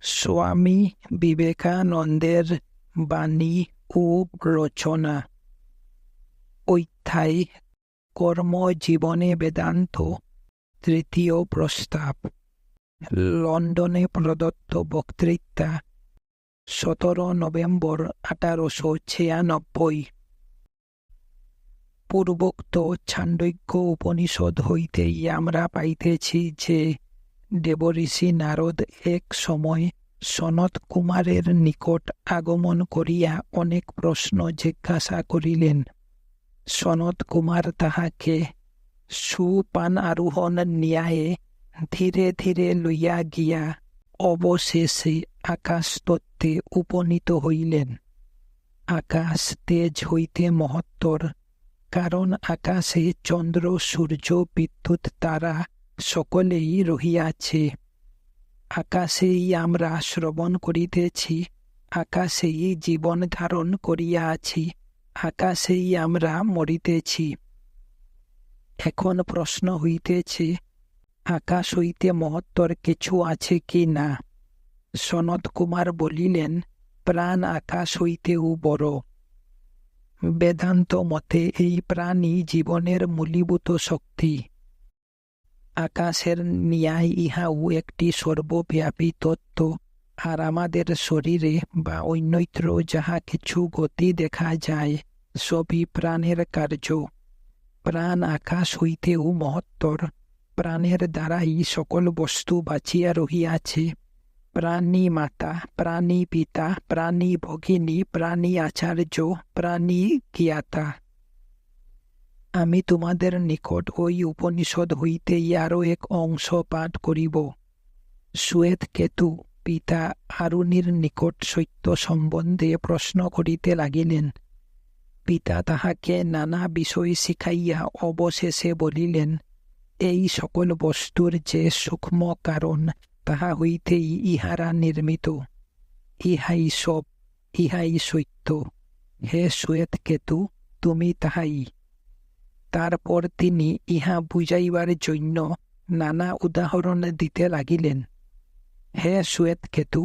স্বামী বিবেকানন্দের বাণী ও রচনা। অধ্যায় কর্মজীবনে বেদান্ত, তৃতীয় প্রস্তাব। লন্ডনে প্রদত্ত বক্তৃতা, 17 নভেম্বর 1896। পূর্বোক্ত ছান্দোগ্য উপনিষদ হইতেই আমরা পাইতেছি যে দেবঋষি নারদ এক সময় সনত কুমারের নিকট আগমন করিয়া অনেক প্রশ্ন জিজ্ঞাসা করিলেন। সনত কুমার তাহাকে সুপান আরোহণ ন্যায়ে ধীরে ধীরে লইয়া গিয়া অবশেষে আকাশতত্ত্বে উপনীত হইলেন। আকাশ তেজ হইতে মহত্তর, কারণ আকাশে চন্দ্র, সূর্য, বিদ্যুৎ, তারা সকলেই রহিয়াছে। আকাশেই আমরা শ্রবণ করিতেছি, আকাশেই জীবন ধারণ করিয়া আছি, আকাশেই আমরা মরিতেছি। এখন প্রশ্ন হইতেছে, আকাশ হইতে মহত্তর কিছু আছে কি না? সনত কুমার বলিলেন, প্রাণ আকাশ হইতেও বড়। বেদান্ত মতে এই প্রাণই জীবনের মূলীভূত শক্তি। আকাশের ন্যায় ইহাও একটি সর্বব্যাপী তত্ত্ব, আর আমাদের শরীরে বা অন্যত্র যাহা কিছু গতি দেখা যায় সবই প্রাণের কার্য। প্রাণ আকাশ হইতেও মহত্তর, প্রাণের দ্বারাই সকল বস্তু বাঁচিয়া রহিয়াছে। প্রাণী মাতা, প্রাণী পিতা, প্রাণী ভগিনী, প্রাণী আচার্য, প্রাণী জ্ঞাতা। আমি তোমাদের নিকট ওই উপনিষদ হইতেই আরও এক অংশ পাঠ করিব। শ্বেতকেতু পিতা আরুণির নিকট সত্য সম্বন্ধে প্রশ্ন করিতে লাগিলেন। পিতা তাহাকে নানা বিষয় শিখাইয়া অবশেষে বলিলেন, এই সকল বস্তুর যে সূক্ষ্ম কারণ, তাহা হইতেই ইহারা নির্মিত। ইহাই সব, ইহাই সত্য। হে শ্বেতকেতু, তুমি তাহাই। তারপর তিনি ইহা বুঝাইবার জন্য নানা উদাহরণ দিতে লাগিলেন। হে শ্বেতকেতু,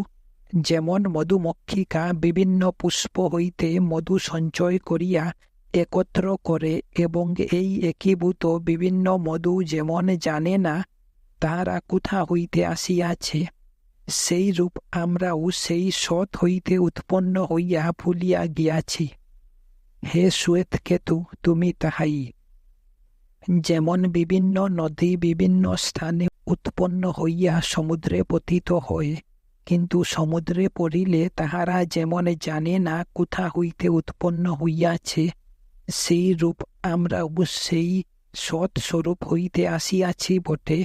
যেমন মধুমক্ষিকা বিভিন্ন পুষ্প হইতে মধু সঞ্চয় করিয়া একত্র করে এবং এই একীভূত বিভিন্ন মধু যেমন জানে না তাহারা কোথা হইতে আসিয়াছে, সেই রূপ আমরাও সেই সৎ হইতে উৎপন্ন হইয়া ভুলিয়া গিয়াছি। হে শ্বেতকেতু, তুমি তাহাই। যেমন বিভিন্ন নদী বিভিন্ন স্থানে উৎপন্ন হইয়া সমুদ্রে পতিত হয়, কিন্তু সমুদ্রে পড়িলে তাহারা যেমন জানে না কোথা হইতে উৎপন্ন হইয়াছে, সেই রূপ আমরাও সেই সৎ স্বরূপ হইতে আসিয়াছি বটে,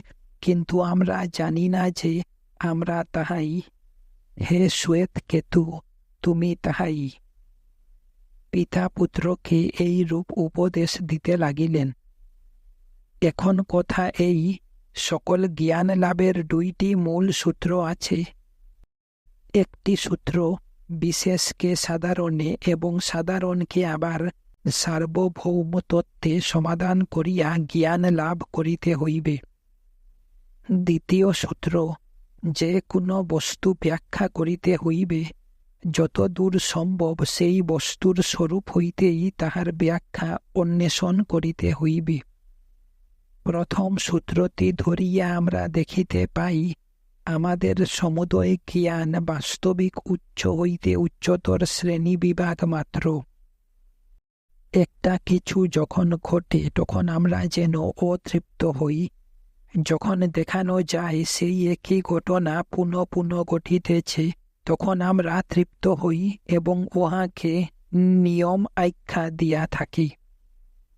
কিন্তু আমরা জানি না যে আমরা তাহাই। হে শ্বেতকেতু, তুমি তাহাই। পিতা পুত্রকে এই রূপ উপদেশ দিতে লাগিলেন। এখন কথা এই, সকল জ্ঞান লাভের দুইটি মূল সূত্র আছে। একটি সূত্র বিশেষকে সাধারণে এবং সাধারণকে আবার সার্বভৌম তত্ত্বে সমাধান করিয়া জ্ঞান লাভ করিতে হইবে। দ্বিতীয় সূত্র, যে কোনো বস্তু ব্যাখ্যা করিতে হইবে, যতদূর সম্ভব সেই বস্তুর স্বরূপ হইতেই তাহার ব্যাখ্যা অন্বেষণ করিতে হইবে। প্রথম সূত্রটি ধরিয়া আমরা দেখিতে পাই, আমাদের সমুদয় জ্ঞান বাস্তবিক উচ্চ হইতে উচ্চতর শ্রেণী বিভাগ মাত্র। একটা কিছু যখন ঘটে তখন আমরা যেন অতৃপ্ত হই। যখন দেখানো যায় সেই একই ঘটনা পুনঃ পুনঃ ঘটিতেছে, তখন আমরা তৃপ্ত হই এবং উহাকে নিয়ম আখ্যা দিয়া থাকি।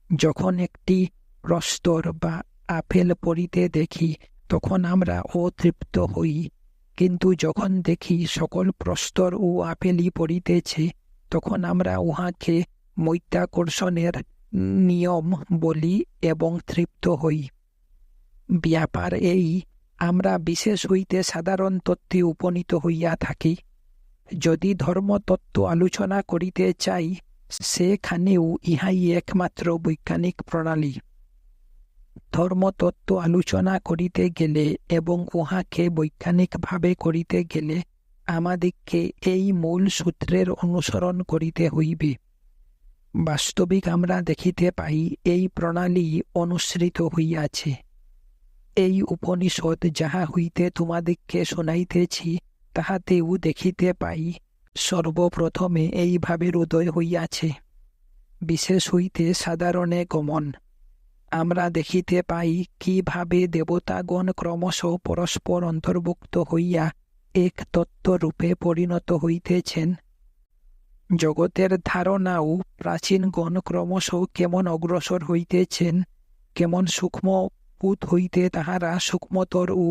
যখন একটি প্রস্তর বা আপেল পড়িতে দেখি তখন আমরা অতৃপ্ত হই, কিন্তু যখন দেখি সকল প্রস্তর ও আপেলই পড়িতেছে তখন আমরা উহাকে মধ্যাকর্ষণের নিয়ম বলি এবং তৃপ্ত হই। ব্যাপার এই, আমরা বিশেষ হইতে সাধারণ তত্ত্বে উপনীত হইয়া থাকি। যদি ধর্মতত্ত্ব আলোচনা করিতে চাই, সেখানেও ইহাই একমাত্র বৈজ্ঞানিক প্রণালী। ধর্মতত্ত্ব আলোচনা করিতে গেলে এবং উহাকে বৈজ্ঞানিকভাবে করিতে গেলে আমাদিগকে এই মূল সূত্রের অনুসরণ করিতে হইবে। বাস্তবিক আমরা দেখিতে পাই এই প্রণালী অনুসৃত হইয়াছে। এই উপনিষদ যাহা হইতে তোমাদিগকে শুনাইতেছি, তাহাতেও দেখিতে পাই সর্বপ্রথমে এই ভাবের উদয় হইয়াছে, বিশেষ হইতে সাধারণে গমন। আমরা দেখিতে পাই কিভাবে দেবতাগণ ক্রমশ পরস্পর অন্তর্ভুক্ত হইয়া এক তত্ত্বরূপে পরিণত হইতেছেন। জগতের ধারণাও প্রাচীনগণ ক্রমশ কেমন অগ্রসর হইতেছেন, কেমন সূক্ষ্মভূত হইতে তাহারা সূক্ষ্মতর ও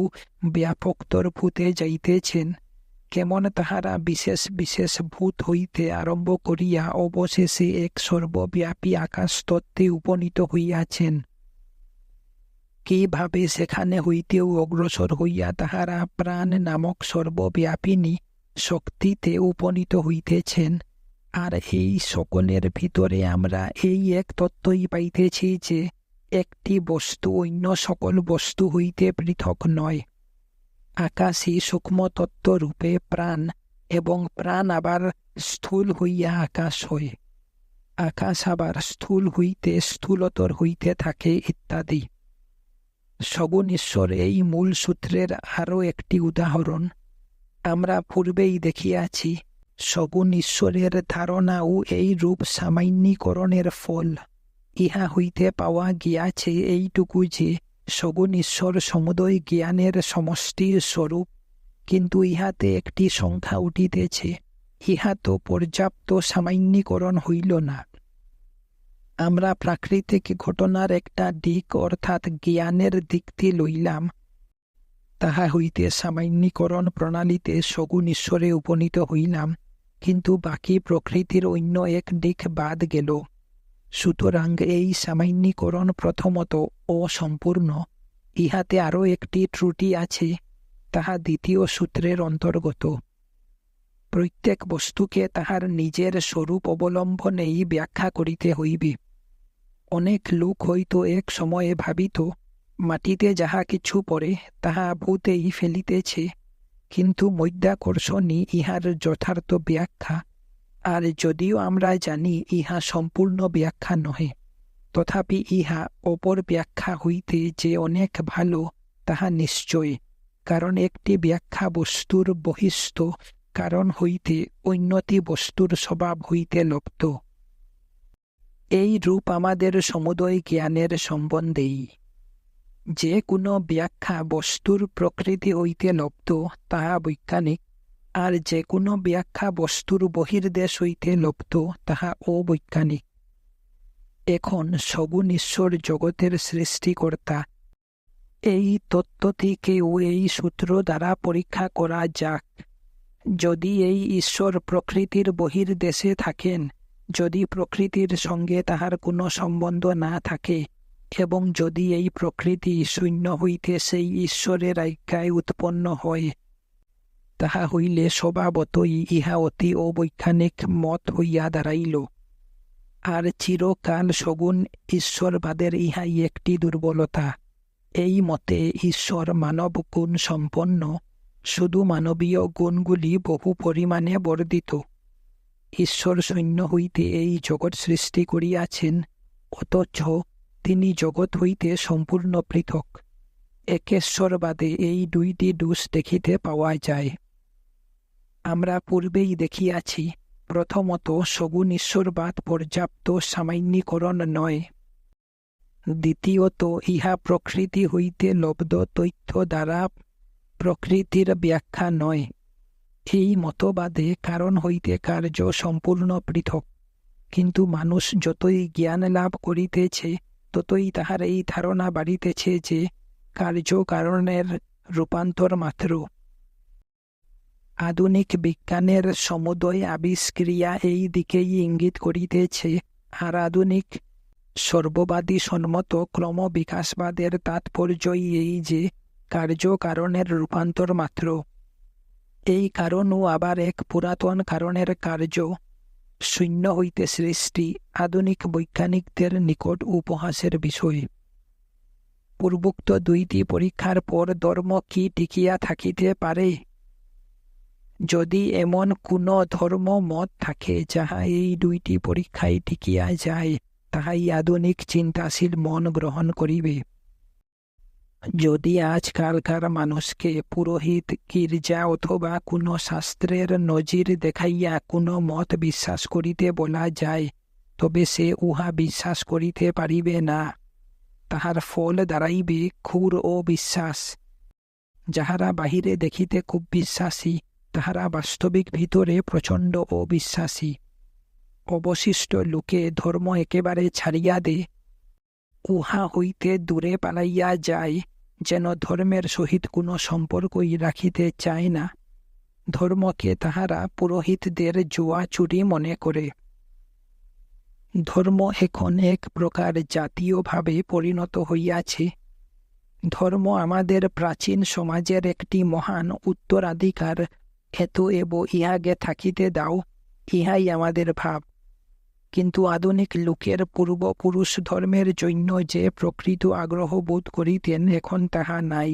ব্যাপকতর ভূতে যাইতেছেন, কেমন তাহারা বিশেষ বিশেষ ভূত হইতে আরম্ভ করিয়া অবশেষে এক সর্বব্যাপী আকাশতত্ত্বে উপনীত হইয়াছেন। কিভাবে সেখানে হইতেও অগ্রসর হইয়া তাহারা প্রাণ নামক সর্বব্যাপিনী শক্তিতে উপনীত হইতেছেন। আর এই সকলের ভিতরে আমরা এই এক তত্ত্বই পাইতেছি যে একটি বস্তু অন্য সকল বস্তু হইতে পৃথক নয়। আকাশই সূক্ষ্ম তত্ত্বরূপে প্রাণ, এবং প্রাণ আবার স্থূল হইয়া আকাশ হয়। আকাশ আবার স্থূল হইতে স্থূলতর হইতে থাকে ইত্যাদি। সগুণ ঈশ্বর এই মূল সূত্রের আরও একটি উদাহরণ। আমরা পূর্বেই দেখিয়াছি সগুণ ঈশ্বরের ধারণাও এই রূপ সামান্যীকরণের ফল। ইহা হইতে পাওয়া গিয়াছে এইটুকু যে সগুণ ঈশ্বর সমুদয় জ্ঞানের সমষ্টির স্বরূপ, কিন্তু ইহাতে একটি সংখ্যা উঠিতেছে। ইহা তো পর্যাপ্ত সামান্যীকরণ হইল না। আমরা প্রাকৃতিক ঘটনার একটা দিক অর্থাৎ জ্ঞানের দিকটি লইলাম, তাহা হইতে সামান্যীকরণ প্রণালীতে সগুণ ঈশ্বরে উপনীত হইলাম, কিন্তু বাকি প্রকৃতির অন্য এক দিক বাদ গেল। সুতরাং এই সামান্যীকরণ প্রথমত অসম্পূর্ণ। ইহাতে আরও একটি ত্রুটি আছে, তাহা দ্বিতীয় সূত্রের অন্তর্গত। প্রত্যেক বস্তুকে তাহার নিজের স্বরূপ অবলম্বনেই ব্যাখ্যা করিতে হইবে। অনেক লোক হয়তো এক সময়ে ভাবিত মাটিতে যাহা কিছু পড়ে তাহা ভূতেই ফেলিতেছে, কিন্তু মধ্যাকর্ষণই ইহার যথার্থ ব্যাখ্যা। আর যদিও আমরা জানি ইহা সম্পূর্ণ ব্যাখ্যা নহে, তথাপি ইহা অপর ব্যাখ্যা হইতে যে অনেক ভালো তাহা নিশ্চয়, কারণ একটি ব্যাখ্যা বস্তুর বহিস্থ কারণ হইতে অন্যটি বস্তুর স্বভাব হইতে লব্ধ। এই রূপ আমাদের সমুদয় জ্ঞানের সম্বন্ধেই। যে কোনো ব্যাখ্যা বস্তুর প্রকৃতি হইতে লব্ধ তাহা বৈজ্ঞানিক, আর যে কোনো ব্যাখ্যা বস্তুর বহির্দেশ হইতে লব্ধ তাহা অবৈজ্ঞানিক। এখন সগুণ ঈশ্বর জগতের সৃষ্টিকর্তা, এই তত্ত্বটিকেও এই সূত্র দ্বারা পরীক্ষা করা যাক। যদি এই ঈশ্বর প্রকৃতির বহির্দেশে থাকেন, যদি প্রকৃতির সঙ্গে তাহার কোনো সম্বন্ধ না থাকে, এবং যদি এই প্রকৃতি শূন্য হইতে সেই ঈশ্বরের আজ্ঞায় উৎপন্ন হয়, তাহা হইলে স্বভাবতই ইহা অতি অবৈজ্ঞানিক মত হইয়া দাঁড়াইল। আর চিরকাল সগুণ ঈশ্বরবাদের ইহাই একটি দুর্বলতা। এই মতে ঈশ্বর মানব গুণ সম্পন্ন, শুধু মানবীয় গুণগুলি বহু পরিমাণে বর্ধিত। ঈশ্বর শূন্য হইতে এই জগৎ সৃষ্টি করিয়াছেন, অথচ তিনি জগৎ হইতে সম্পূর্ণ পৃথক। একেশ্বরবাদে এই দুইটি দোষ দেখিতে পাওয়া যায়। আমরা পূর্বেই দেখিয়াছি, প্রথমত সগুণ ঈশ্বরবাদ পর্যাপ্ত সামান্যীকরণ নয়। দ্বিতীয়ত ইহা প্রকৃতি হইতে লব্ধ তথ্য দ্বারা প্রকৃতির ব্যাখ্যা নয়। এই মতবাদে কারণ হইতে কার্য সম্পূর্ণ পৃথক, কিন্তু মানুষ যতই জ্ঞান লাভ করিতেছে ততই তাহার এই ধারণা বাড়িতেছে যে কার্য কারণের রূপান্তর মাত্র। আধুনিক বিজ্ঞানের সমুদয় আবিষ্ক্রিয়া এই দিকেই ইঙ্গিত করিতেছে, আর আধুনিক সর্ববাদী সম্মত ক্রমবিকাশবাদের তাৎপর্যই এই যে কার্য কারণের রূপান্তর মাত্র। এই কারণও আবার এক পুরাতন কারণের কার্য, শূন্য হইতে সৃষ্টি, আধুনিক বৈজ্ঞানিকদের নিকট উপহাসের বিষয়। পূর্বোক্ত দুইটি পরীক্ষার পর ধর্ম কি টিকিয়া থাকিতে পারে? যদি এমন কোনো ধর্ম মত থাকে যাহা এই দুইটি পরীক্ষায় টিকিয়া যায়, তাহাই আধুনিক চিন্তাশীল মন গ্রহণ করিবে। যদি আজকালকার মানুষকে পুরোহিত, গির্জা অথবা কোনো শাস্ত্রের নজির দেখাইয়া কোনো মত বিশ্বাস করিতে বলা যায়, তবে সে উহা বিশ্বাস করিতে পারিবে না। তাহার ফল দাঁড়াইবে ক্ষুর ও বিশ্বাস। যাহারা বাহিরে দেখিতে খুব বিশ্বাসী, তাহারা বাস্তবিক ভিতরে প্রচণ্ড অবিশ্বাসী। অবশিষ্ট লোকে ধর্ম একেবারে ছাড়িয়া দে, উহা হইতে দূরে পালাইয়া যায়, যেন ধর্মের সহিত কোনো সম্পর্কই রাখিতে চায় না। ধর্মকে তাহারা পুরোহিতদের জুয়া চুরি মনে করে। ধর্ম এখন এক প্রকার জাতীয়ভাবে পরিণত হইয়াছে। ধর্ম আমাদের প্রাচীন সমাজের একটি মহান উত্তরাধিকার। এব ইহাকে থাকিতে দাও, ইহাই আমাদের ভাব। কিন্তু আধুনিক লোকের পূর্বপুরুষ ধর্মের জন্য যে প্রকৃত আগ্রহ বোধ করিতেন, এখন তাহা নাই।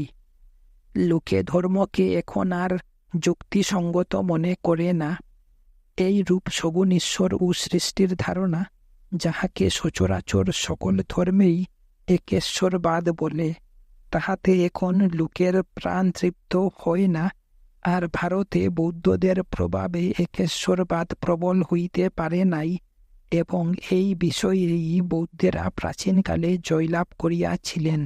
লোকে ধর্মকে এখন আর যুক্তিসঙ্গত মনে করে না। এই রূপ সগুণ ঈশ্বর ও সৃষ্টির ধারণা, যাহাকে সচরাচর সকল ধর্মেই একেশ্বরবাদ বলে, তাহাতে এখন লোকের প্রাণ তৃপ্ত হয় না। আর ভারতে বৌদ্ধদের প্রভাবে একেশ্বরবাদ প্রবল হইতে পারে নাই, এবং এই বিষয়েই বৌদ্ধেরা প্রাচীনকালে জয়লাভ করিয়াছিলেন।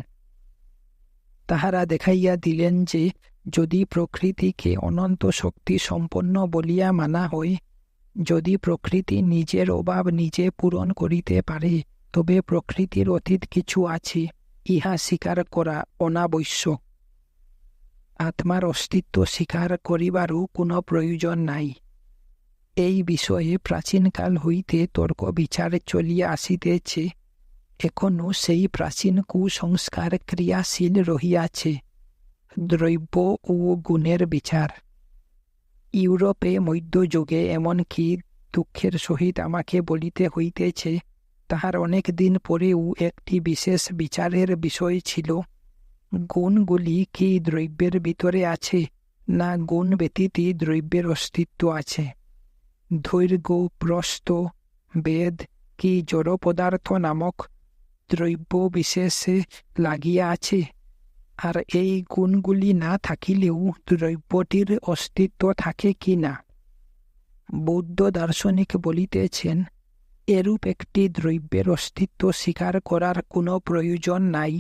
তাহারা দেখাইয়া দিলেন যে, যদি প্রকৃতিকে অনন্ত শক্তি সম্পন্ন বলিয়া মানা হয়, যদি প্রকৃতি নিজের অভাব নিজে পূরণ করিতে পারে, তবে প্রকৃতির অতীত কিছু আছে, ইহা স্বীকার করা অনাবশ্যক। আত্মার অস্তিত্ব স্বীকার করিবারও কোনো প্রয়োজন নাই। এই বিষয়ে প্রাচীনকাল হইতে তর্ক বিচার চলিয়া আসিতেছে। এখনও সেই প্রাচীন কুসংস্কার ক্রিয়াশীল রহিয়াছে। দ্রব্য ও গুণের বিচার। ইউরোপে মধ্যযুগে এমনকি দুঃখের সহিত আমাকে বলিতে হইতেছে, তাহার অনেক দিন পরেও একটি বিশেষ বিচারের বিষয় ছিল, গুণগুলি কি দ্রব্যের ভিতরে আছে, না গুণ ব্যতীত দ্রব্যের অস্তিত্ব আছে। দৈর্ঘ্য, প্রস্থ, বেদ কি জড় পদার্থ নামক দ্রব্য বিশেষে লাগিয়া আছে, আর এই গুণগুলি না থাকিলেও দ্রব্যটির অস্তিত্ব থাকে কি না। বৌদ্ধ দার্শনিক বলিতেছেন, এরূপ একটি দ্রব্যের অস্তিত্ব স্বীকার করার কোনো প্রয়োজন নাই।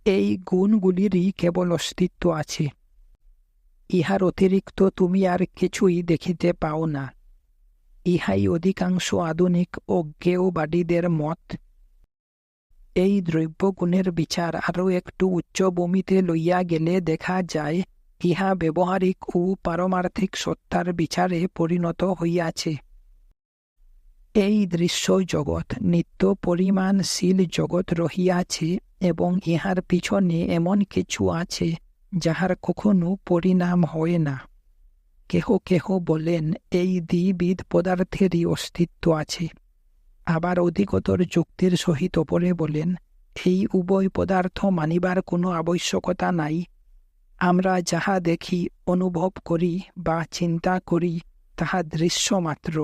এই গুণগুলিরই কেবল অস্তিত্ব আছে, ইহার অতিরিক্ত তুমি আর কিছুই দেখিতে পাও না। ইহাই অধিকাংশ আধুনিক অজ্ঞেয়বাদীদের মত। এই দ্রব্যগুণের বিচার আরও একটু উচ্চভূমিতে লইয়া গেলে দেখা যায়, ইহা ব্যবহারিক ও পারমার্থিক সত্তার বিচারে পরিণত হইয়াছে। এই দৃশ্য জগৎ নিত্য পরিমাণশীল জগৎ রহিয়াছে, এবং ইহার পিছনে এমন কিছু আছে যাহার কখনো পরিণাম হয় না। কেহ কেহ বলেন, এই দ্বিবিধ পদার্থেরই অস্তিত্ব আছে। আবার অধিকতর যুক্তির সহিত অপরে বলেন, এই উভয় পদার্থ মানিবার কোনো আবশ্যকতা নাই। আমরা যাহা দেখি, অনুভব করি বা চিন্তা করি, তাহা দৃশ্য মাত্র।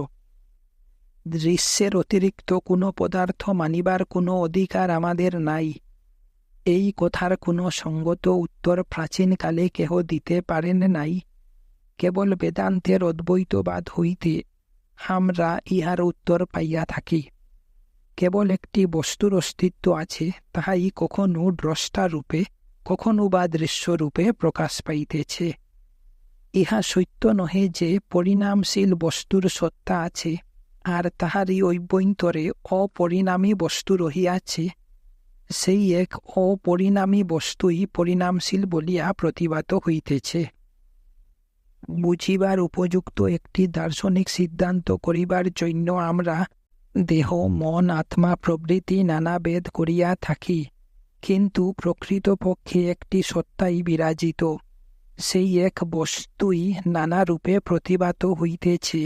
দৃশ্যের অতিরিক্ত কোনো পদার্থ মানিবার কোনো অধিকার আমাদের নাই। এই কথার কোনো সঙ্গত উত্তর প্রাচীনকালে কেহ দিতে পারেন নাই। কেবল বেদান্তের অদ্বৈতবাদ হইতে আমরা ইহার উত্তর পাইয়া থাকি। কেবল একটি বস্তুর অস্তিত্ব আছে, তাহাই কখনো দ্রষ্টা রূপে, কখনো বা দৃশ্যরূপে প্রকাশ পাইতেছে। ইহা সত্য নহে যে পরিণামশীল বস্তুর সত্তা আছে, আর তাহারই অভ্যন্তরে অপরিণামী বস্তু রহিয়াছে। সেই এক অপরিণামী বস্তুই পরিণামশীল বলিয়া প্রতিভাত হইতেছে। বুঝিবার উপযুক্ত একটি দার্শনিক সিদ্ধান্ত করিবার জন্য আমরা দেহ, মন, আত্মা প্রভৃতি নানা ভেদ করিয়া থাকি, কিন্তু প্রকৃতপক্ষে একটি সত্তাই বিরাজিত। সেই এক বস্তুই নানা রূপে প্রতিভাত হইতেছে।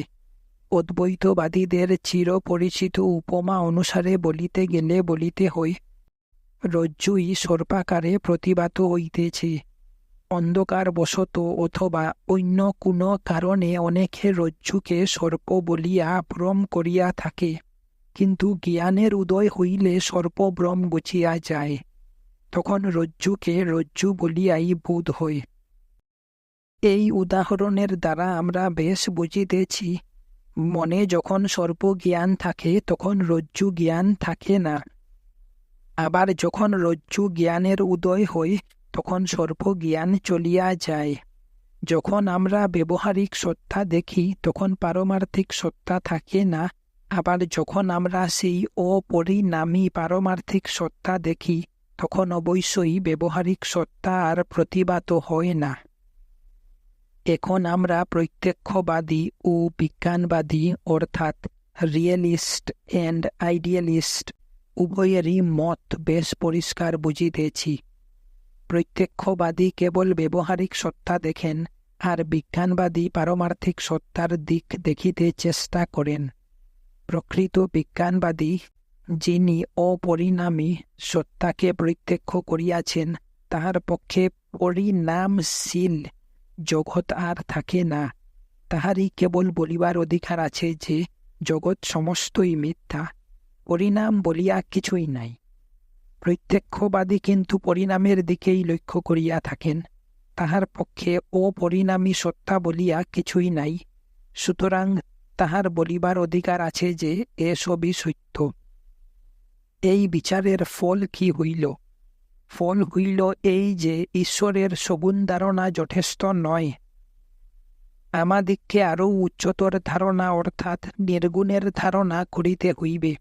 অদ্বৈতবাদীদের চিরপরিচিত উপমা অনুসারে বলিতে গেলে বলিতে হয়, রজ্জুই সর্পাকারে প্রতিভাত হইতেছে। অন্ধকারবশত অথবা অন্য কোনো কারণে অনেকে রজ্জুকে সর্প বলিয়া ভ্রম করিয়া থাকে, কিন্তু জ্ঞানের উদয় হইলে সর্পভ্রম গুছিয়া যায়। তখন রজ্জুকে রজ্জু বলিয়াই বোধ হয়। এই উদাহরণের দ্বারা আমরা বেশ বুঝিতেছি, মনে যখন সর্প জ্ঞান থাকে তখন রজ্জু জ্ঞান থাকে না। আবার যখন রজ্জু জ্ঞানের উদয় হয় তখন সর্প জ্ঞান চলিয়া যায়। যখন আমরা ব্যবহারিক সত্তা দেখি তখন পারমার্থিক সত্তা থাকে না। আবার যখন আমরা সেই অপরিণামী পারমার্থিক সত্তা দেখি তখন অবশ্যই ব্যবহারিক সত্তা আর প্রতিভাত হয় না। এখন আমরা প্রত্যক্ষবাদী ও বিজ্ঞানবাদী অর্থাৎ রিয়েলিস্ট অ্যান্ড আইডিয়ালিস্ট উভয়েরই মত বেশ পরিষ্কার বুঝিতেছি। প্রত্যক্ষবাদী কেবল ব্যবহারিক সত্তা দেখেন, আর বিজ্ঞানবাদী পারমার্থিক সত্তার দিক দেখিতে চেষ্টা করেন। প্রকৃত বিজ্ঞানবাদী, যিনি অপরিণামী সত্তাকে প্রত্যক্ষ করিয়াছেন, তাহার পক্ষে পরিণামশীল জগৎ আর থাকে না। তাহারই কেবল বলিবার অধিকার আছে যে জগৎ সমস্তই মিথ্যা, পরিণাম বলিয়া কিছুই নাই। প্রত্যক্ষবাদী কিন্তু পরিণামের দিকেই লক্ষ্য করিয়া থাকেন। তাহার পক্ষে অপরিণামী সত্তা বলিয়া কিছুই নাই। সুতরাং তাহার বলিবার অধিকার আছে যে এসবই সত্য। এই বিচারের ফল কি হইল? ফল হইল এই যে ঈশ্বরের সগুণ ধারণা যথেষ্ট নয়। আমাদিগকে আরও উচ্চতর ধারণা অর্থাৎ নির্গুণের ধারণা করিতে হইবে।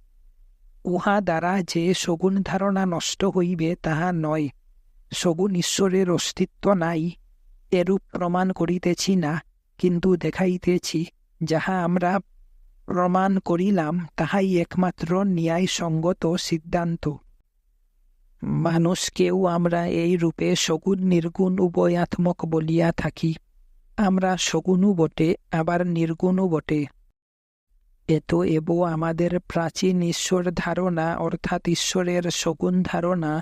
উহা দ্বারা যে সগুণ ধারণা নষ্ট হইবে তাহা নয়। সগুণ ঈশ্বরের অস্তিত্ব নাই এরূপ প্রমাণ করিতেছি না, কিন্তু দেখাইতেছি যাহা আমরা প্রমাণ করিলাম তাহাই একমাত্র ন্যায়সঙ্গত সিদ্ধান্ত। মানুষকেও আমরা এই রূপে সগুণ নির্গুণ উভয়াত্মক বলিয়া থাকি। আমরা সগুণও বটে, আবার নির্গুণও বটে। এব আমাদের প্রাচীন ঈশ্বর ধারণা অর্থাৎ ঈশ্বরের সগুণ ধারণা,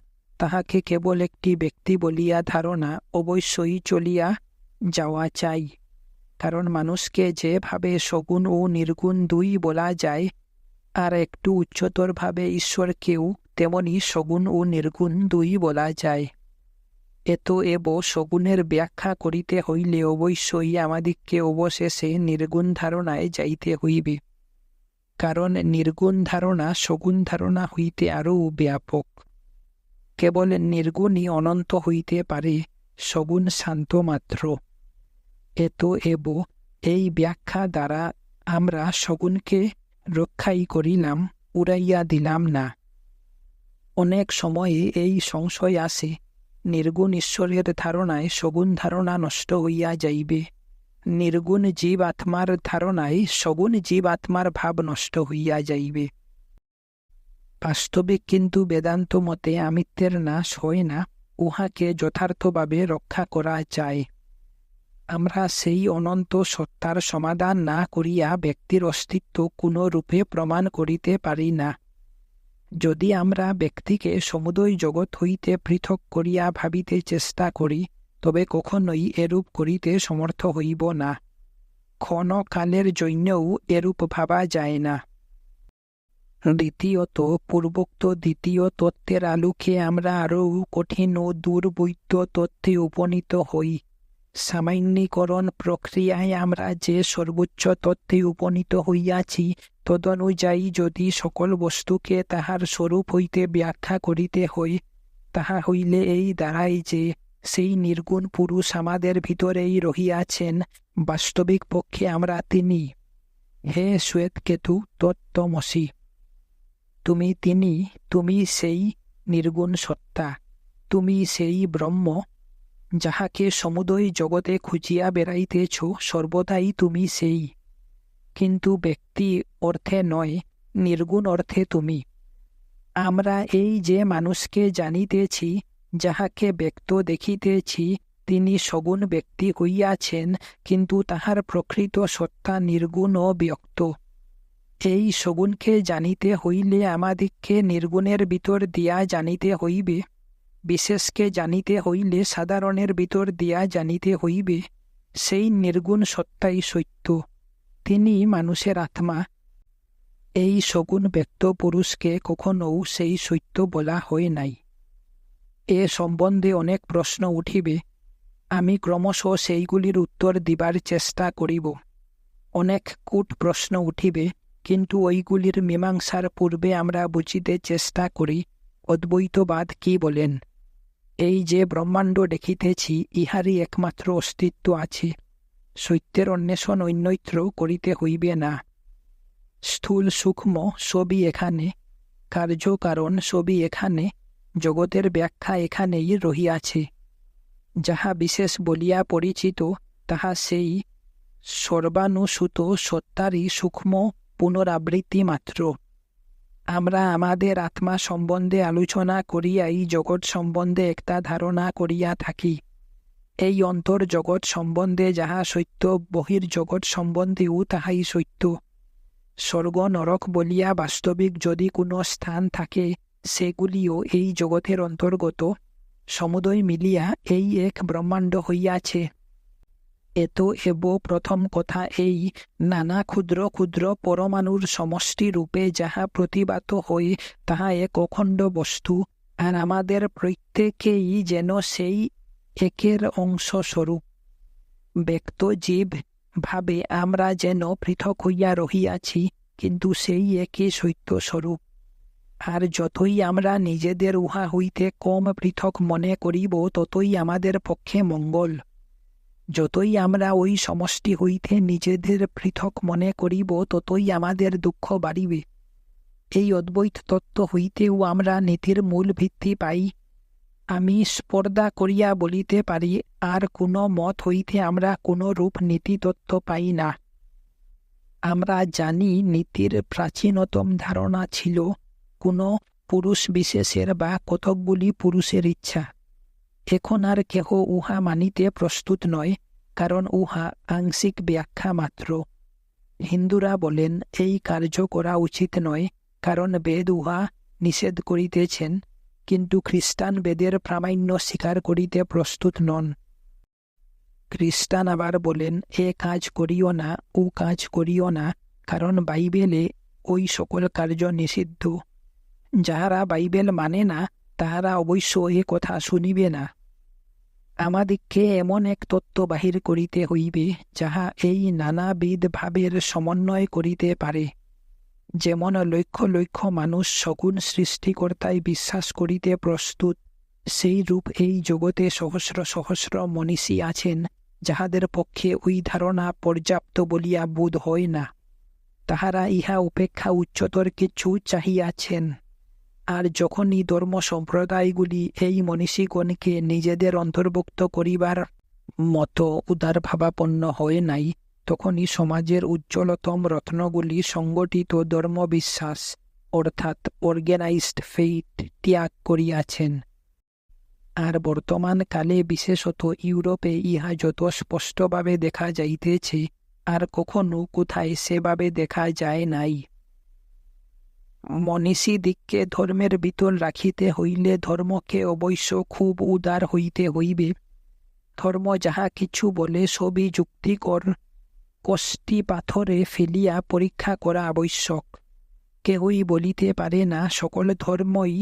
তাহাকে কেবল একটি ব্যক্তি বলিয়া ধারণা অবশ্যই চলিয়া যাওয়া চাই। কারণ মানুষকে যেভাবে সগুণ ও নির্গুণ দুই বলা যায়, আর একটু উচ্চতরভাবে ঈশ্বরকেও তেমনি সগুণ ও নির্গুণ দুই বলা যায়। এব সগুণের ব্যাখ্যা করিতে হইলে অবশ্যই আমাদিগকে অবশেষে নির্গুণ ধারণায় যাইতে হইবে। কারণ নির্গুণ ধারণা সগুণ ধারণা হইতে আরও ব্যাপক। কেবল নির্গুণই অনন্ত হইতে পারে, সগুণ শান্ত মাত্র। এব এই ব্যাখ্যা দ্বারা আমরা সগুণকে রক্ষাই করিলাম, উড়াইয়া দিলাম না। অনেক সময়ে এই সংশয় আসে, নির্গুণ ঈশ্বরের ধারণায় সগুণ ধারণা নষ্ট হইয়া যাইবে, নির্গুণ জীব আত্মার ধারণায় সগুণ জীব আত্মার ভাব নষ্ট হইয়া যাইবে। বাস্তবিক কিন্তু বেদান্ত মতে আমিত্বের নাশ হয় না, উহাকে যথার্থভাবে রক্ষা করা যায়। আমরা সেই অনন্ত সত্তার সমাধান না করিয়া ব্যক্তির অস্তিত্ব কোনো রূপে প্রমাণ করিতে পারি না। যদি আমরা ব্যক্তিকে সমুদয় জগৎ হইতে পৃথক করিয়া ভাবিতে চেষ্টা করি, তবে কখনোই এরূপ করিতে সমর্থ হইব না। ক্ষণকালের জন্যও এরূপ ভাবা যায় না। দ্বিতীয়ত, পূর্বোক্ত দ্বিতীয় তত্ত্বের আলোকে আমরা আরও কঠিন ও দুর্বোধ্য তত্ত্বে উপনীত হই। সামান্যীকরণ প্রক্রিয়ায় আমরা যে সর্বোচ্চ তত্ত্বে উপনীত হইয়াছি, তদনুযায়ী যদি সকল বস্তুকে তাহার স্বরূপ হইতে ব্যাখ্যা করিতে হয়, তাহা হইলে এই দাঁড়ায় যে সেই নির্গুণ পুরুষ আমাদের ভিতরেই রহিয়াছেন। বাস্তবিক পক্ষে আমরা তিনি। হে শ্বেতকেতু, তত্ত্বমসি। তুমি তিনি, তুমি সেই নির্গুণ সত্তা, তুমি সেই ব্রহ্ম, যাহাকে সমুদয় জগতে খুঁজিয়া বেড়াইতেছ, সর্বদাই তুমি সেই। কিন্তু ব্যক্তি অর্থে নয়, নির্গুণ অর্থে তুমি। আমরা এই যে মানুষকে জানিতেছি, যাহাকে ব্যক্ত দেখিতেছি, তিনি সগুণ ব্যক্তি হইয়াছেন, কিন্তু তাহার প্রকৃত সত্তা নির্গুণ ও ব্যক্ত। এই সগুণকে জানিতে হইলে আমাদিগকে নির্গুণের ভিতর দিয়া জানিতে হইবে। বিশেষকে জানিতে হইলে সাধারণের ভিতর দিয়া জানিতে হইবে সেই নির্গুণ সত্তাই সত্য, তিনি মানুষের আত্মা। এই সগুণ ব্যক্ত পুরুষকে কখনও সেই সত্য বলা হয় নাই। এ সম্বন্ধে অনেক প্রশ্ন উঠিবে, আমি ক্রমশ সেইগুলির উত্তর দিবার চেষ্টা করিব। অনেক কূট প্রশ্ন উঠিবে, কিন্তু ওইগুলির মীমাংসার পূর্বে আমরা বুঝিতে চেষ্টা করি অদ্বৈতবাদ কি বলেন। এই যে ব্রহ্মাণ্ড দেখিতেছি, ইহারই একমাত্র অস্তিত্ব আছে। সত্যের অন্বেষণ অন্যত্র করিতে হইবে না। স্থূল সূক্ষ্ম সবই এখানে, কার্যকারণ সবই এখানে, জগতের ব্যাখ্যা এখানেই রহিয়াছে। যাহা বিশেষ বলিয়া পরিচিত, তাহা সেই সর্বানুসূত সত্তারই সূক্ষ্ম পুনরাবৃত্তি মাত্র। আমরা আমাদের আত্মা সম্বন্ধে আলোচনা করিয়াই জগৎ সম্বন্ধে একটা ধারণা করিয়া থাকি। এই অন্তর জগৎ সম্বন্ধে যাহা সত্য, বহির্জগৎ সম্বন্ধেও তাহাই সত্য। স্বর্গ নরক বলিয়া বাস্তবিক যদি কোনো স্থান থাকে, সেগুলিও এই জগতের অন্তর্গত। সমুদয় মিলিয়া এই এক ব্রহ্মাণ্ড হইয়াছে। এত এব প্রথম কথা এই, নানা ক্ষুদ্র ক্ষুদ্র পরমাণুর সমষ্টি রূপে যাহা প্রতিভাত হয়ে তাহা এক অখণ্ড বস্তু, আর আমাদের প্রত্যেকেই যেন সেই একের অংশস্বরূপ। ব্যক্ত জীব ভাবে আমরা যেন পৃথক হইয়া রহিয়াছি, কিন্তু সেই একই সত্যস্বরূপ। আর যতই আমরা নিজেদের উহা হইতে কম পৃথক মনে করিব, ততই আমাদের পক্ষে মঙ্গল। যতই আমরা ওই সমষ্টি হইতে নিজেদের পৃথক মনে করিব, ততই আমাদের দুঃখ বাড়িবে। এই অদ্বৈত তত্ত্ব হইতেও আমরা নীতির মূল ভিত্তি পাই। আমি স্পর্ধা করিয়া বলিতে পারি, আর কোনো মত হইতে আমরা কোনো রূপ নীতিতত্ত্ব পাই না। আমরা জানি নীতির প্রাচীনতম ধারণা ছিল কোনো পুরুষ বিশেষের বা কতকগুলি পুরুষের ইচ্ছা। এখন আর কেহ উহা মানিতে প্রস্তুত নয়, কারণ উহা আংশিক ব্যাখ্যা মাত্র। হিন্দুরা বলেন এই কার্য করা উচিত নয়, কারণ বেদ উহা নিষেধ করিতেছেন, কিন্তু খ্রিস্টান বেদের প্রামাণ্য স্বীকার করিতে প্রস্তুত নন। খ্রিস্টান আবার বলেন এ কাজ করিও না, ও কাজ করিও না, কারণ বাইবেলে ওই সকল কার্য নিষিদ্ধ। যাহারা বাইবেল মানে না, তাহারা অবশ্য এ কথা শুনিবে না। আমাদিগকে এমন এক তত্ত্ব বাহির করিতে হইবে, যাহা এই নানাবিধ ভাবের সমন্বয় করিতে পারে। যেমন লক্ষ লক্ষ মানুষ সগুণ সৃষ্টিকর্তায় বিশ্বাস করিতে প্রস্তুত, সেই রূপ এই জগতে সহস্র সহস্র মনীষী আছেন, যাহাদের পক্ষে ওই ধারণা পর্যাপ্ত বলিয়া বোধ হয় না। তাহারা ইহা উপেক্ষা উচ্চতর কিছু চাহিয়াছেন। আর যখনই ধর্ম সম্প্রদায়গুলি এই মনীষীগণকে নিজেদের অন্তর্ভুক্ত করিবার মতো উদার ভাবাপন্ন হয় নাই, তখনই সমাজের উজ্জ্বলতম রত্নগুলি সংগঠিত ধর্মবিশ্বাস অর্থাৎ অর্গানাইজড ফেইথ ত্যাগ করিয়াছেন। আর বর্তমান কালে বিশেষত ইউরোপে ইহা যত স্পষ্টভাবে দেখা যাইতেছে, আর কখনো কোথায় সেভাবে দেখা যায় নাই। মনীষীদিগকে ধর্মের ভিতর রাখিতে হইলে ধর্মকে অবশ্য খুব উদার হইতে হইবে। ধর্ম যাহা কিছু বলে সবই যুক্তিকর, কষ্টি পাথরে ফেলিয়া পরীক্ষা করা আবশ্যক। কেহই বলিতে পারে না সকল ধর্মই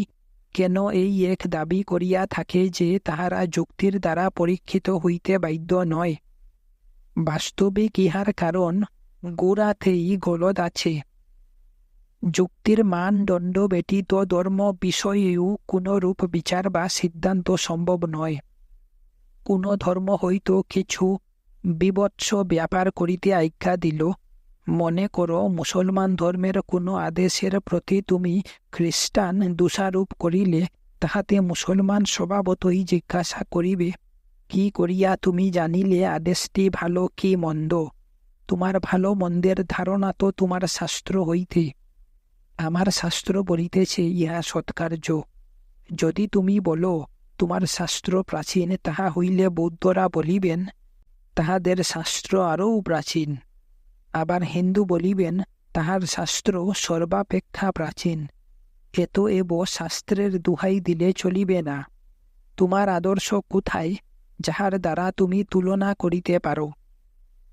কেন এই এক দাবি করিয়া থাকে যে তাহারা যুক্তির দ্বারা পরীক্ষিত হইতে বাধ্য নয়। বাস্তবিক ইহার কারণ গোড়াতেই গলদ আছে। যুক্তির মানদণ্ড ব্যতীত ধর্ম বিষয়েও কোনরূপ বিচার বা সিদ্ধান্ত সম্ভব নয়। কোন ধর্ম হইতো কিছু বিভৎস ব্যাপার করিতে আজ্ঞা দিল। মনে করো মুসলমান ধর্মের কোনো আদেশের প্রতি তুমি খ্রিস্টান দোষারোপ করিলে, তাহাতে মুসলমান স্বভাবতই জিজ্ঞাসা করিবে, কি করিয়া তুমি জানিলে আদেশটি ভালো কি মন্দ? তোমার ভালো মন্দের ধারণা তো তোমার শাস্ত্র হইতে। আমার শাস্ত্র বলিতেছে ইহা সৎকার্য। যদি তুমি বলো তোমার শাস্ত্র প্রাচীন, তাহা হইলে বৌদ্ধরা বলিবেন তাহাদের শাস্ত্র আরও প্রাচীন। আবার হিন্দু বলিবেন তাহার শাস্ত্র সর্বাপেক্ষা প্রাচীন। এত এব শাস্ত্রের দোহাই দিলে চলিবে না। তোমার আদর্শ কোথায়, যাহার দ্বারা তুমি তুলনা করিতে পারো?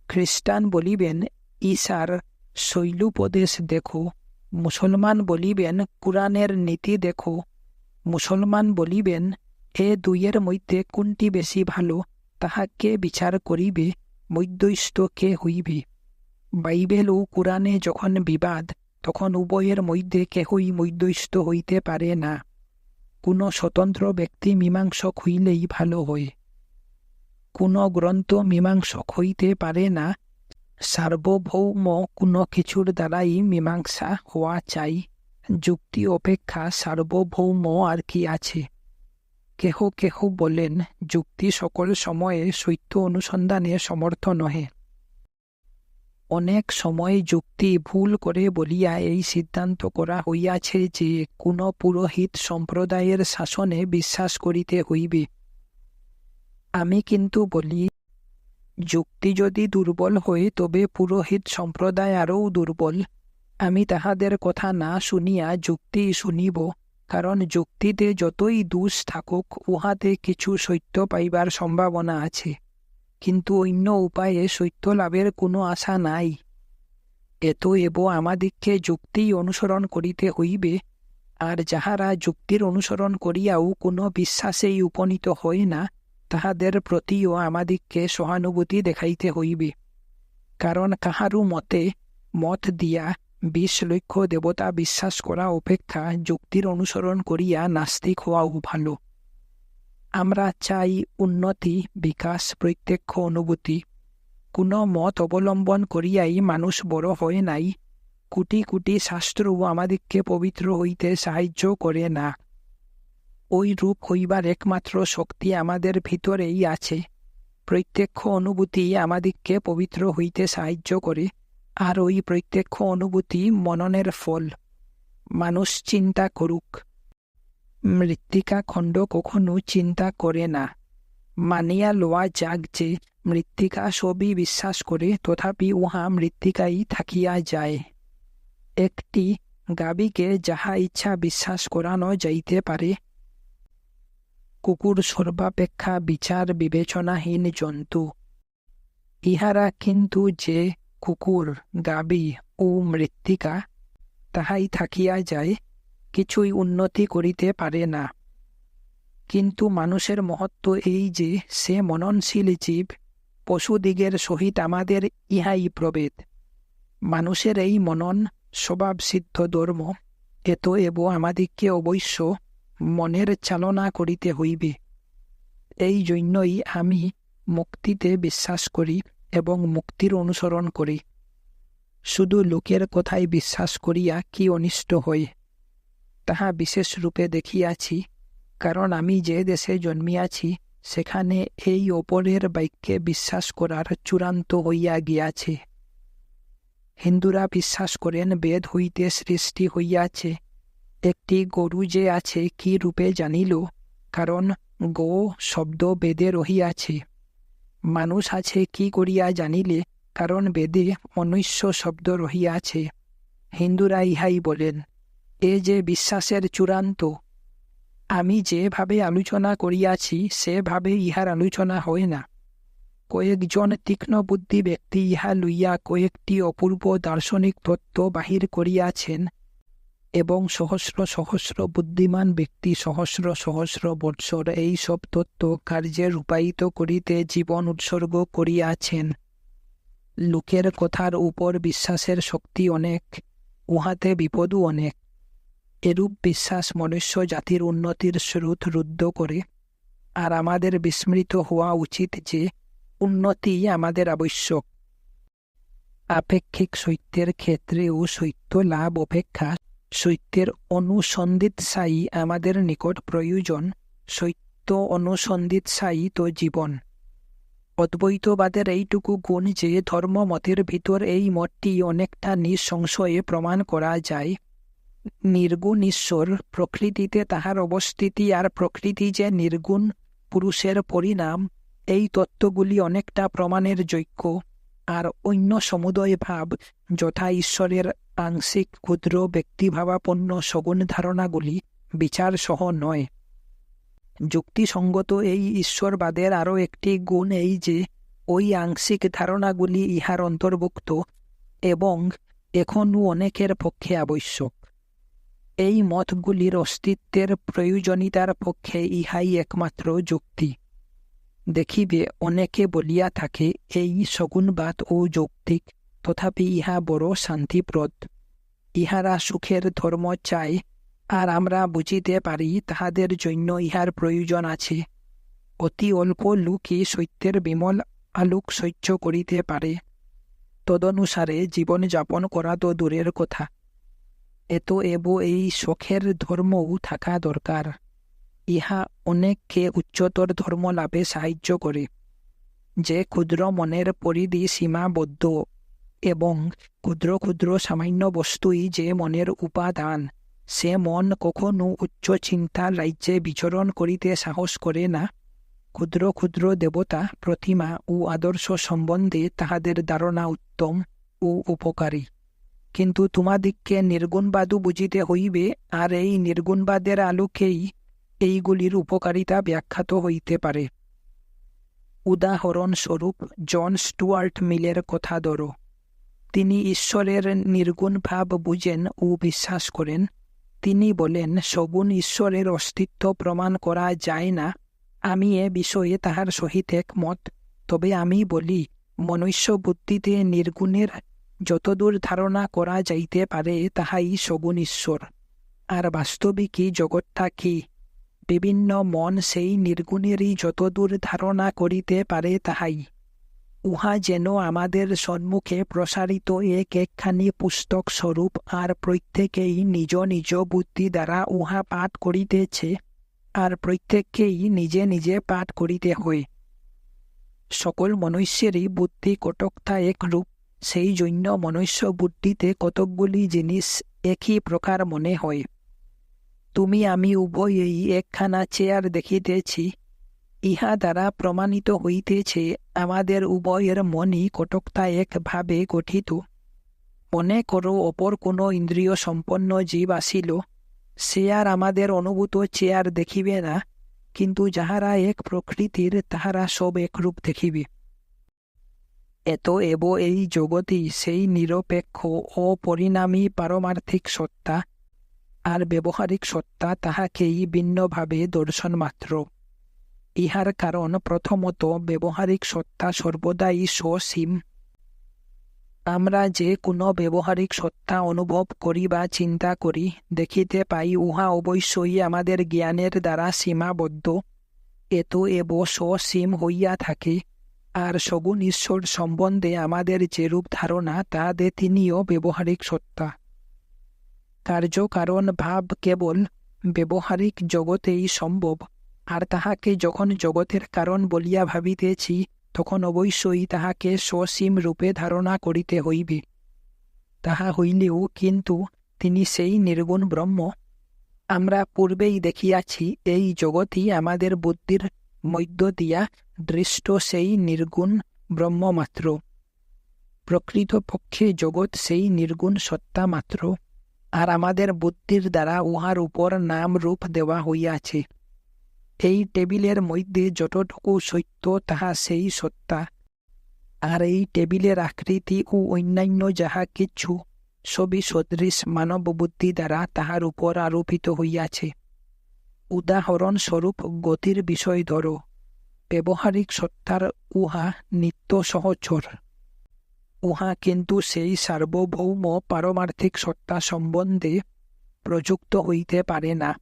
খ্রিস্টান বলিবেন, ঈশার শৈলোপদেশ দেখো। মুসলমান বলিবেন, কুরআনের নীতি দেখো। মুসলমান বলিবেন, এ দুইয়ের মধ্যে কোনটি বেশি ভালো, তাহা কে বিচার করিবে? মধ্যস্থ কে হইবে? বাইবেল ও কুরআনে যখন বিবাদ, তখন উভয়ের মধ্যে কেহই মধ্যস্থ হইতে পারে না। কোন স্বতন্ত্র ব্যক্তি মীমাংসক হইলেই ভালো হয়। কোন গ্রন্থ মীমাংসক হইতে পারে না। সার্বভৌম কোন কিছুর দ্বারাই মীমাংসা হওয়া চাই। যুক্তি অপেক্ষা সার্বভৌম আর কি আছে? কেহ কেহ বলেন, যুক্তি সকল সময়ে সত্য অনুসন্ধানে সমর্থ নহে। অনেক সময় যুক্তি ভুল করে বলিয়া এই সিদ্ধান্ত করা হইয়াছে যে কোন পুরোহিত সম্প্রদায়ের শাসনে বিশ্বাস করিতে হইবে। আমি কিন্তু বলি, যুক্তি যদি দুর্বল হয় তবে পুরোহিত সম্প্রদায় আরও দুর্বল। আমি তাহাদের কথা না শুনিয়া যুক্তি শুনিব, কারণ যুক্তিতে যতই দোষ থাকুক উহাতে কিছু সত্য পাইবার সম্ভাবনা আছে, কিন্তু অন্য উপায়ে সত্য লাভের কোনো আশা নাই। এতএব আমাদিগকে যুক্তি অনুসরণ করিতে হইবে, আর যাহারা যুক্তির অনুসরণ করিয়াও কোনো বিশ্বাসেই উপনীত হয় না, তাহাদের প্রতিও আমাদিগকে সহানুভূতি দেখাইতে হইবে। কারণ কাহারও মত দিয়া ২০ লক্ষ দেবতা বিশ্বাস করা অপেক্ষা যুক্তির অনুসরণ করিয়া নাস্তিক হওয়াও ভালো। আমরা চাই উন্নতি, বিকাশ, প্রত্যক্ষ অনুভূতি। কোনো মত অবলম্বন করিয়াই মানুষ বড় হয় নাই। কোটি কোটি শাস্ত্রও আমাদিগকে পবিত্র হইতে সাহায্য করে না। ওই রূপ হইবার একমাত্র শক্তি আমাদের ভিতরেই আছে। প্রত্যক্ষ অনুভূতি আমাদিগকে পবিত্র হইতে সাহায্য করে, আর ওই প্রত্যক্ষ অনুভূতি মননের ফল। মানুষ চিন্তা করুক, মৃত্তিকা খণ্ড কখনো চিন্তা করে না। মানিয়া লওয়া যাক যে মৃত্তিকা সবই বিশ্বাস করে, তথাপি উহা মৃত্তিকাই থাকিয়া যায়। একটি গাভীকে যাহা ইচ্ছা বিশ্বাস করানো যাইতে পারে। কুকুর সর্বাপেক্ষা বিচার বিবেচনাহীন জন্তু। ইহারা কিন্তু যে কুকুর, গাভী ও মৃত্তিকা, তাহাই থাকিয়া যায়, কিছুই উন্নতি করিতে পারে না। কিন্তু মানুষের মহত্ব এই যে সে মননশীল জীব। পশুদিগের সহিত আমাদের ইহাই প্রভেদ। মানুষের এই মনন স্বভাবসিদ্ধ ধর্ম। এতএব আমাদিগকে অবশ্য মনের চালনা করিতে হইবে। এই জন্যই আমি মুক্তিতে বিশ্বাস করি এবং মুক্তির অনুসরণ করি। শুধু লোকের কথায় বিশ্বাস করিয়া কি অনিষ্ট হয়, তাহা বিশেষ রূপে দেখিয়াছি। কারণ আমি যে দেশে জন্মিয়াছি, সেখানে এই অপরের বাক্যে বিশ্বাস করার চূড়ান্ত হইয়া গিয়াছে। হিন্দুরা বিশ্বাস করেন বেদ হইতে সৃষ্টি হইয়াছে। একটি গরু যে আছে কি রূপে জানিল, কারণ গো শব্দ বেদে রহিয়াছে। মানুষ আছে কি করিয়া জানিলে, কারণ বেদে মনুষ্য শব্দ রহিয়াছে। হিন্দুরা ইহাই বলেন। এ যে বিশ্বাসের চূড়ান্ত। আমি যেভাবে আলোচনা করিয়াছি সেভাবে ইহার আলোচনা হয় না। কয়েকজন তীক্ষ্ণ বুদ্ধি ব্যক্তি ইহা লইয়া কয়েকটি অপূর্ব দার্শনিক তত্ত্ব বাহির করিয়াছেন, এবং সহস্র সহস্র বুদ্ধিমান ব্যক্তি সহস্র সহস্র বৎসর এই সব তত্ত্ব কার্যে রূপায়িত করিতে জীবন উৎসর্গ করিয়াছেন। লোকের কথার উপর বিশ্বাসের শক্তি অনেক, উহাতে বিপদও অনেক। এরূপ বিশ্বাস মনুষ্য জাতির উন্নতির স্রোত রুদ্ধ করে। আর আমাদের বিস্মৃত হওয়া উচিত যে উন্নতি আমাদের আবশ্যক। আপেক্ষিক সত্যের ক্ষেত্রেও সত্য লাভ অপেক্ষা সত্যের অনুসন্ধিৎসায়ী আমাদের নিকট প্রয়োজন। সত্য অনুসন্ধিৎসায়ী তো জীবন। অদ্বৈতবাদের এইটুকু গুণ যে ধর্মমতের ভিতর এই মতটি অনেকটা নিঃসংশয়ে প্রমাণ করা যায়। নির্গুণ ঈশ্বর, প্রকৃতিতে তাহার অবস্থিতি, আর প্রকৃতি যে নির্গুণ পুরুষের পরিণাম, এই তত্ত্বগুলি অনেকটা প্রমাণের যোগ্য। আর অন্য সমুদয় ভাব, যথা ঈশ্বরের আংশিক ক্ষুদ্র ব্যক্তিভাবাপন্ন সগুণ ধারণাগুলি বিচার সহ নয়। যুক্তিসঙ্গত এই ঈশ্বরবাদের আরও একটি গুণ এই যে ওই আংশিক ধারণাগুলি ইহার অন্তর্ভুক্ত এবং এখনও অনেকের পক্ষে আবশ্যক। এই মতগুলির অস্তিত্বের প্রয়োজনীয়তার পক্ষে ইহাই একমাত্র যুক্তি। দেখিবে অনেকে বলিয়া থাকে এই সগুণবাদ ও যৌক্তিক, তথাপি ইহা বড় শান্তিপ্রদ। ইহারা সুখের ধর্ম চায়, আর আমরা বুঝিতে পারি তাহাদের জন্য ইহার প্রয়োজন আছে। অতি অল্প লোকই সত্যের বিমল আলোক সহ্য করিতে পারে, তদনুসারে জীবনযাপন করা তো দূরের কথা। এব এই শখের ধর্মও থাকা দরকার। ইহা অনেককে উচ্চতর ধর্ম লাভে সাহায্য করে। যে ক্ষুদ্র মনের পরিধি সীমাবদ্ধ এবং ক্ষুদ্র ক্ষুদ্র সামান্য বস্তুই যে মনের উপাদান, সে মন কখনো উচ্চ চিন্তার রাজ্যে বিচরণ করিতে সাহস করে না। ক্ষুদ্র ক্ষুদ্র দেবতা, প্রতিমা ও আদর্শ সম্বন্ধে তাহাদের ধারণা উত্তম ও উপকারী, কিন্তু তোমাদিগকে নির্গুণবাদও বুঝিতে হইবে, আর এই নির্গুণবাদের আলোকেই এইগুলির উপকারিতা ব্যাখ্যাত হইতে পারে। উদাহরণস্বরূপ জন স্টুয়ার্ট মিলের কথা ধরো। তিনি ঈশ্বরের নির্গুণ ভাব বুঝেন ও বিশ্বাস করেন। তিনি বলেন, সগুণ ঈশ্বরের অস্তিত্ব প্রমাণ করা যায় না। আমি এ বিষয়ে তাহার সহিত একমত। তবে আমি বলি, মনুষ্য বুদ্ধিতে নির্গুণের যতদূর ধারণা করা যাইতে পারে তাহাই সগুণ ঈশ্বর। আর বাস্তবিকই জগৎটা কি? বিভিন্ন মন সেই নির্গুণেরই যতদূর ধারণা করিতে পারে তাহাই। উহা যেন আমাদের সম্মুখে প্রসারিত একখানি পুস্তক স্বরূপ, আর প্রত্যেকেই নিজ নিজ বুদ্ধি দ্বারা উহা পাঠ করিতেছে, আর প্রত্যেককেই নিজে নিজে পাঠ করিতে হয়। সকল মনুষ্যেরই বুদ্ধি কতকটা একরূপ, সেই জন্য মনুষ্য বুদ্ধিতে কতকগুলি জিনিস একই প্রকার মনে হয়। তুমি আমি উভয়েই একখানা চেয়ার দেখিতেছি, ইহা দ্বারা প্রমাণিত হইতেছে আমাদের উভয়ের মনই কতকটা একভাবে গঠিত। মনে করো অপর কোনো ইন্দ্রিয় সম্পন্ন জীব আসিল, সে আর আমাদের অনুভূত চেয়ার দেখিবে না, কিন্তু যাহারা এক প্রকৃতির তাহারা সব একরূপ দেখিবে। এব এই জগৎই সেই নিরপেক্ষ অপরিণামী পারমার্থিক সত্তা, আর ব্যবহারিক সত্তা তাহাকেই ভিন্নভাবে দর্শন মাত্র। ইহার কারণ প্রথমত ব্যবহারিক সত্তা সর্বদাই সসীম। আমরা যে কোনো ব্যবহারিক সত্তা অনুভব করি বা চিন্তা করি, দেখিতে পাই, উহা অবশ্যই আমাদের জ্ঞানের দ্বারা সীমাবদ্ধ। এব সসীম হইয়া থাকে। আর সগুণ ঈশ্বর সম্বন্ধে আমাদের যেরূপ ধারণা, তাহাতে তিনিও ব্যবহারিক সত্তা। কার্য-কারণ ভাব কেবল ব্যবহারিক জগতেই সম্ভব, আর তাহাকে যখন জগতের কারণ বলিয়া ভাবিতেছি, তখন অবশ্যই তাহাকে সসীম রূপে ধারণা করিতে হইবে। তাহা হইলেও কিন্তু তিনি সেই নির্গুণ ব্রহ্ম। আমরা পূর্বেই দেখিয়াছি, এই জগৎই আমাদের বুদ্ধির মধ্য দিয়া দৃষ্ট সেই নির্গুণ ব্রহ্ম মাত্র। প্রকৃতপক্ষে জগৎ সেই নির্গুণ সত্তা মাত্র, আর আমাদের বুদ্ধির দ্বারা উহার উপর নাম রূপ দেওয়া হইয়াছে। এই টেবিলের মধ্যে যতটুকু সত্য তাহা সেই সত্তা, আর এই টেবিলের আকৃতি ও অন্যান্য যাহা কিছু সবই সদৃশ মানব বুদ্ধি দ্বারা তাহার উপর আরোপিত হইয়াছে। উদাহরণস্বরূপ গতির বিষয় ধরো। ব্যবহারিক সত্তার উহা নিত্য সহচর। উহা কিন্তু সেই সার্বভৌম পারমার্থিক সত্তা সম্বন্ধে প্রযুক্ত হইতে পারে না।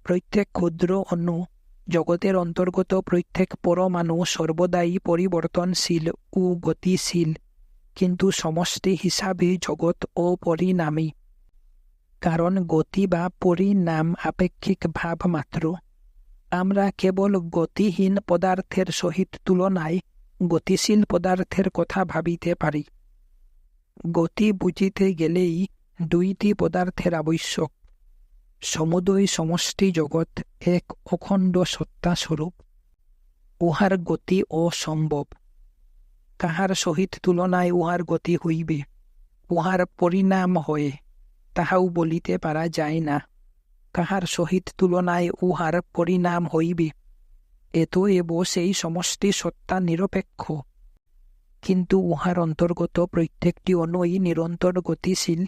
প্রত্যেক ক্ষুদ্র অণু, জগতের অন্তর্গত প্রত্যেক পরমাণু সর্বদাই পরিবর্তনশীল ও গতিশীল, কিন্তু সমষ্টি হিসাবে জগৎ অপরিণামী। কারণ গতি বা পরিণাম আপেক্ষিক ভাব মাত্র। আমরা কেবল গতিহীন পদার্থের সহিত তুলনায় গতিশীল পদার্থের কথা ভাবিতে পারি। গতি বুঝিতে গেলেই দুইটি পদার্থের আবশ্যক। সমুদয় সমষ্টি জগৎ এক অখণ্ড সত্তা স্বরূপ, উহার গতি অসম্ভব। কাহার সহিত তুলনায় উহার গতি হইবে, উহার পরিণাম হয়, তাহাও বলিতে পারা যায় না। কাহার সহিত তুলনায় উহার পরিণাম হইবে। এতএব সেই সমষ্টি সত্তা নিরপেক্ষ, কিন্তু উহার অন্তর্গত প্রত্যেকটি অণুই নিরন্তর গতিশীল।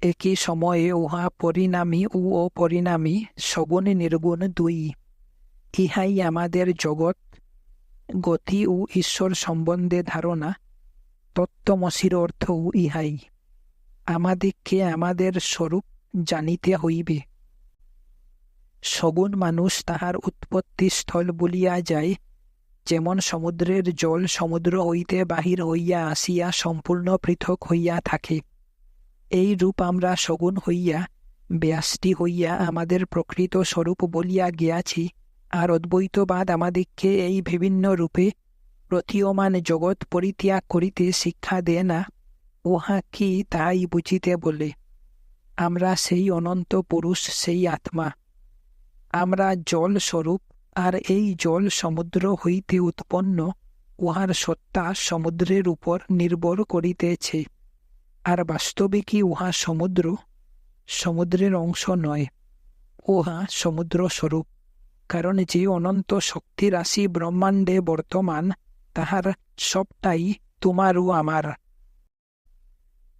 একই সময়ে উহা পরিণামী ও অপরিণামী, সগুণ নির্গুণ দুই। ইহাই আমাদের জগৎ, গতি ও ঈশ্বর সম্বন্ধে ধারণা। তত্ত্বমসির অর্থও ইহাই। আমাদিগকে আমাদের স্বরূপ জানিতে হইবে। সগুণ মানুষ তাহার উৎপত্তিস্থল বলিয়া যায়, যেমন সমুদ্রের জল সমুদ্র হইতে বাহির হইয়া আসিয়া সম্পূর্ণ পৃথক হইয়া থাকে। এই রূপ আমরা সগুণ হইয়া, ব্যষ্টি হইয়া আমাদের প্রকৃত স্বরূপ বলিয়া গিয়াছি। আর অদ্বৈতবাদ আমাদিগকে এই বিভিন্ন রূপে প্রতীয়মান জগৎ পরিত্যাগ করিতে শিক্ষা দেয় না। উহা কি তাই বুঝিতে বলে। আমরা সেই অনন্ত পুরুষ, সেই আত্মা। আমরা জল স্বরূপ, আর এই জল সমুদ্র হইতে উৎপন্ন। উহার সত্তা সমুদ্রের উপর নির্ভর করিতেছে। আর বাস্তবিকই উহা সমুদ্র, সমুদ্রের অংশ নয়। উহা সমুদ্র স্বরূপ। কারণ যে অনন্ত শক্তি রাশি ব্রহ্মাণ্ডে বর্তমান, তাহার সবটাই তোমার ও আমার।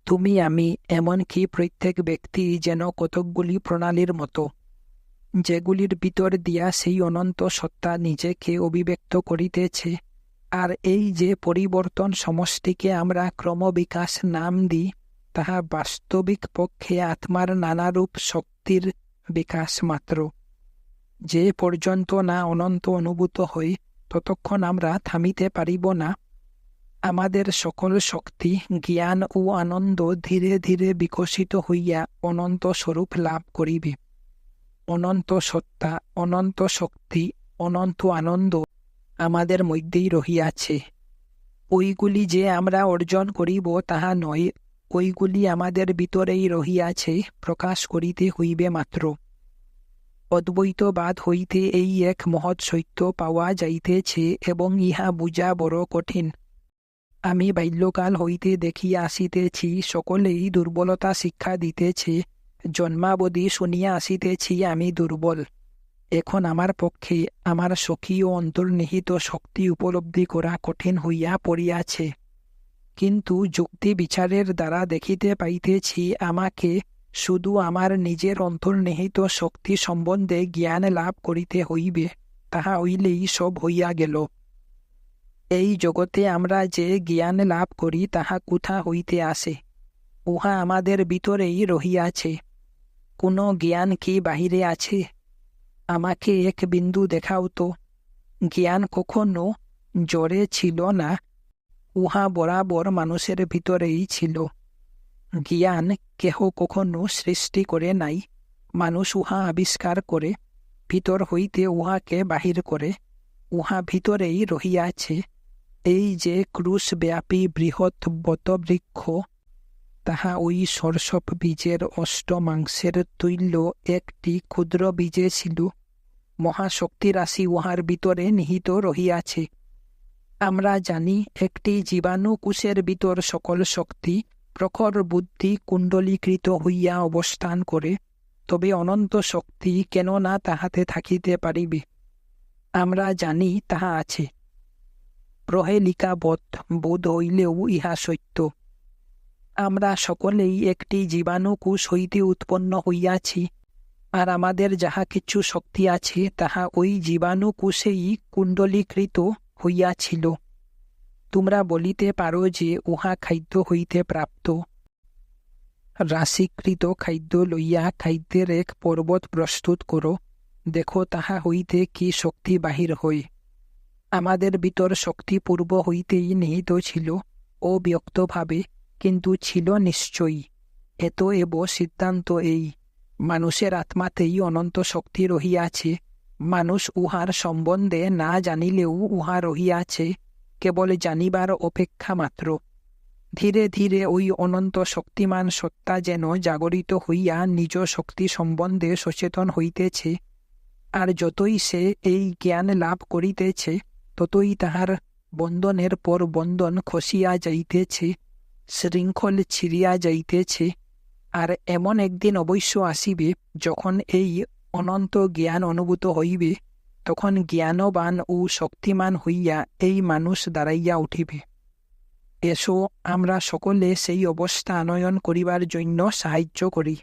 তুমি আমি, এমনকি প্রত্যেক ব্যক্তি যেন কতকগুলি প্রণালীর মতো, যেগুলির ভিতর দিয়া সেই অনন্ত সত্তা নিজেকে অভিব্যক্ত করিতেছে। আর এই যে পরিবর্তন সমষ্টিকে আমরা ক্রমবিকাশ নাম দিই, তাহা বাস্তবিক পক্ষে আত্মার নানারূপ শক্তির বিকাশ মাত্র। যে পর্যন্ত না অনন্ত অনুভূত হই, ততক্ষণ আমরা থামিতে পারিব না। আমাদের সকল শক্তি, জ্ঞান ও আনন্দ ধীরে ধীরে বিকশিত হইয়া অনন্ত স্বরূপ লাভ করিবে। অনন্ত সত্তা, অনন্ত শক্তি, অনন্ত আনন্দ আমাদের মধ্যেই রহিয়াছে। ওইগুলি যে আমরা অর্জন করিব তাহা নয়, ওইগুলি আমাদের ভিতরেই রহিয়াছে, প্রকাশ করিতে হইবে মাত্র। অদ্বৈতবাদ হইতে এই এক মহৎ সত্য পাওয়া যাইতেছে, এবং ইহা বুঝা বড় কঠিন। আমি বাল্যকাল হইতে দেখিয়া আসিতেছি, সকলেই দুর্বলতা শিক্ষা দিতেছে। জন্মাবধি শুনিয়া আসিতেছি আমি দুর্বল। এখন আমার পক্ষে আমার স্বকীয় অন্তর্নিহিত শক্তি উপলব্ধি করা কঠিন হইয়া পড়িয়াছে। কিন্তু যুক্তি বিচারের দ্বারা দেখিতে পাইতেছি, আমাকে শুধু আমার নিজের অন্তর্নিহিত শক্তি সম্বন্ধে জ্ঞান লাভ করিতে হইবে। তাহা হইলেই সব হইয়া গেল। এই জগতে আমরা যে জ্ঞান লাভ করি, তাহা কোথা হইতে আসে? উহা আমাদের ভিতরেই রহিয়াছে। কোনো জ্ঞান কি বাহিরে আছে? আমাকে এক বিন্দু দেখাও তো। জ্ঞান কখনো জড়ে ছিল না, উহা বরাবর মানুষের ভিতরেই ছিল। জ্ঞান কেহ কখনো সৃষ্টি করে নাই, মানুষ উহা আবিষ্কার করে, ভিতর হইতে উহাকে বাহির করে। উহা ভিতরেই রহিয়াছে। এই যে ক্রুশব্যাপী বৃহৎ বটবৃক্ষ, তাহা ওই সরসপ বীজের অষ্টমাংশের তুল্য একটি ক্ষুদ্র বীজে ছিল। মহাশক্তি রাশি উহার ভিতরে নিহিত রহিয়াছে। আমরা জানি একটি জীবাণু কোষের ভিতর সকল শক্তি, প্রখর বুদ্ধি কুণ্ডলীকৃত হইয়া অবস্থান করে। তবে অনন্ত শক্তি কেন না তাহাতে থাকিতে পারিবে? আমরা জানি তাহা আছে। প্রহেলিকাবৎ বোধ হইলেও ইহা সত্য। আমরা সকলেই একটি জীবাণু কোষ হইতে উৎপন্ন হইয়াছি, আর আমাদের যাহা কিছু শক্তি আছে, তাহা ওই জীবাণু কোষেই কুণ্ডলীকৃত হইয়াছিল। তোমরা বলিতে পারো যে উহা খাদ্য হইতে প্রাপ্ত। রাশিকৃত খাদ্য লইয়া খাদ্যের এক পর্বত প্রস্তুত করো, দেখো তাহা হইতে কি শক্তি বাহির হয়। আমাদের ভিতর শক্তি পূর্ব হইতেই নিহিত ছিল, অব্যক্তভাবে, কিন্তু ছিল নিশ্চয়ই। এতএব সিদ্ধান্ত এই, মানুষের আত্মাতেই অনন্ত শক্তি রহিয়াছে। মানুষ উহার সম্বন্ধে না জানিলেও উহা রহিয়াছে, কেবল জানিবার অপেক্ষা মাত্র। ধীরে ধীরে ওই অনন্ত শক্তিমান সত্তা যেন জাগরিত হইয়া নিজ শক্তি সম্বন্ধে সচেতন হইতেছে। আর যতই সে এই জ্ঞান লাভ করিতেছে, ততই তাহার বন্ধনের পর বন্ধন খসিয়া যাইতেছে, শৃঙ্খল ছিঁড়িয়া যাইতেছে। আর এমন একদিন অবশ্য আসিবে, যখন এই অনন্ত জ্ঞান অনুভূত হইবে, তখন জ্ঞানবান ও শক্তিমান হইয়া এই মানুষ দাঁড়াইয়া উঠিবে। এসো আমরা সকলে সেই অবস্থা আনয়ন করিবার জন্য সাহায্য করি।